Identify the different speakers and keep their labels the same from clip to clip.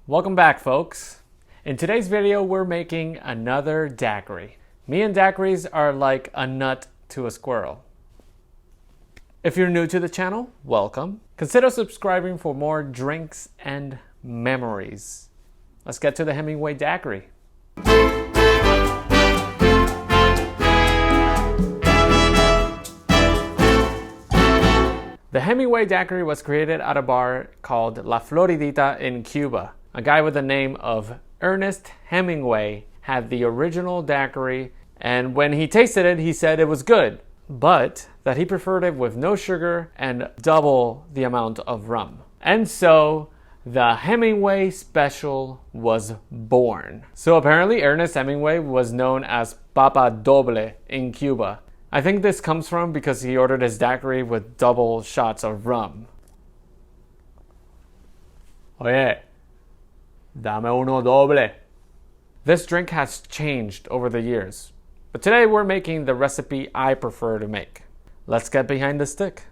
Speaker 1: Welcome back, folks. In today's video, we're making another daiquiri. Me and daiquiris are like a nut to a squirrel. If you're new to the channel, welcome. Consider subscribing for more drinks and memories. Let's get to the Hemingway Daiquiri. The Hemingway Daiquiri was created at a bar called La Floridita in Cuba. A guy with the name of Ernest Hemingway had the original daiquiri, and when he tasted it, he said it was good, but that he preferred it with no sugar and double the amount of rum. And so the Hemingway Special was born. So apparently Ernest Hemingway was known as Papa Doble in Cuba. I think this comes from because he ordered his daiquiri with double shots of rum. Oye, dame uno doble. This drink has changed over the years, but today we're making the recipe I prefer to make. Let's get behind the stick.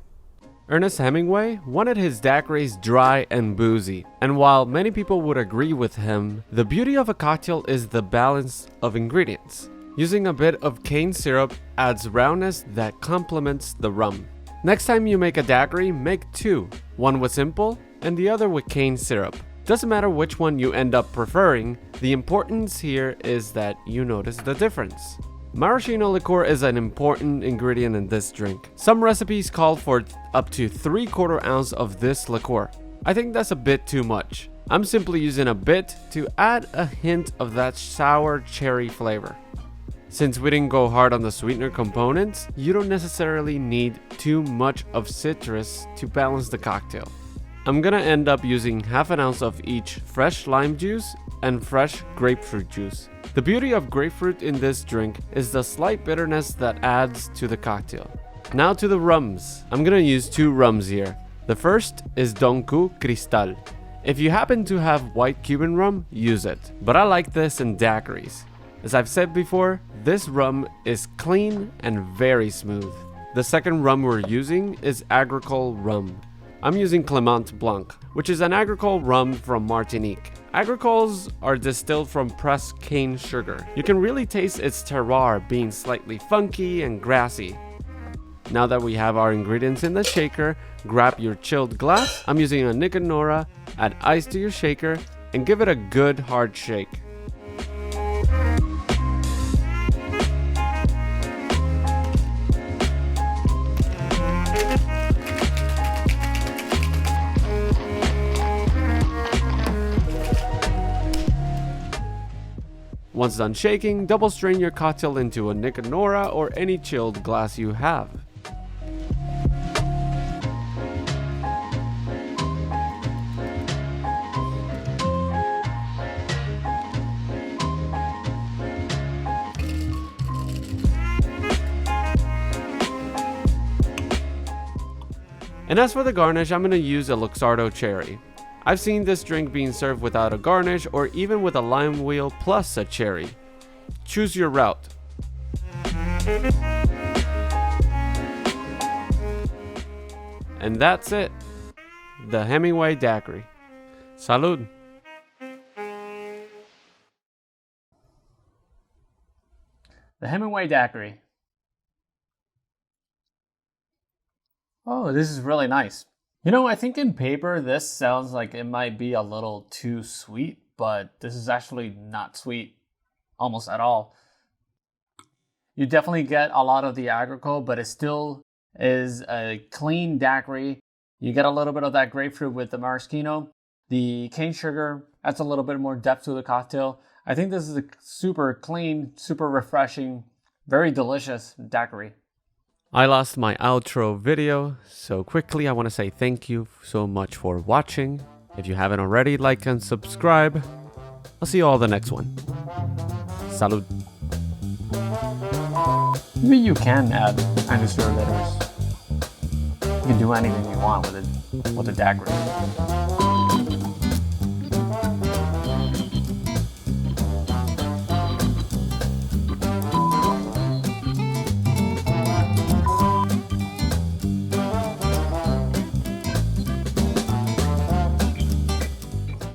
Speaker 1: Ernest Hemingway wanted his daiquiris dry and boozy, and while many people would agree with him, the beauty of a cocktail is the balance of ingredients. Using a bit of cane syrup adds roundness that complements the rum. Next time you make a daiquiri, make two, one with simple and the other with cane syrup. Doesn't matter which one you end up preferring, the importance here is that you notice the difference. Maraschino Liqueur is an important ingredient in this drink. Some recipes call for up to 3/4 ounce of this liqueur. I think that's a bit too much. I'm simply using a bit to add a hint of that sour cherry flavor. Since we didn't go hard on the sweetener components, you don't necessarily need too much of citrus to balance the cocktail. I'm gonna end up using 1/2 ounce of each fresh lime juice and fresh grapefruit juice. The beauty of grapefruit in this drink is the slight bitterness that adds to the cocktail. Now to the rums. I'm gonna use 2 rums here. The first is Don Q Cristal. If you happen to have white Cuban rum, use it. But I like this in daiquiris. As I've said before, this rum is clean and very smooth. The second rum we're using is Agricole Rum. I'm using Clement Blanc, which is an Agricole rum from Martinique. Agricoles are distilled from pressed cane sugar. You can really taste its terroir being slightly funky and grassy. Now that we have our ingredients in the shaker, grab your chilled glass. I'm using a Nick and Nora, add ice to your shaker, and give it a good hard shake. Once done shaking, double strain your cocktail into a Nick and Nora or any chilled glass you have. And as for the garnish, I'm going to use a Luxardo Cherry. I've seen this drink being served without a garnish or even with a lime wheel plus a cherry. Choose your route. And that's it. The Hemingway Daiquiri. Salud. The Hemingway Daiquiri. Oh, this is really nice. You know, I think in paper, this sounds like it might be a little too sweet, but this is actually not sweet almost at all. You definitely get a lot of the agricole, but it still is a clean daiquiri. You get a little bit of that grapefruit with the maraschino. The cane sugar adds a little bit more depth to the cocktail. I think this is a super clean, super refreshing, very delicious daiquiri. I lost my outro video, so quickly I want to say thank you so much for watching. If you haven't already, like and subscribe. I'll see you all the next one. Salud. Maybe you can add angostura bitters. You can do anything you want with it, with a daiquiri.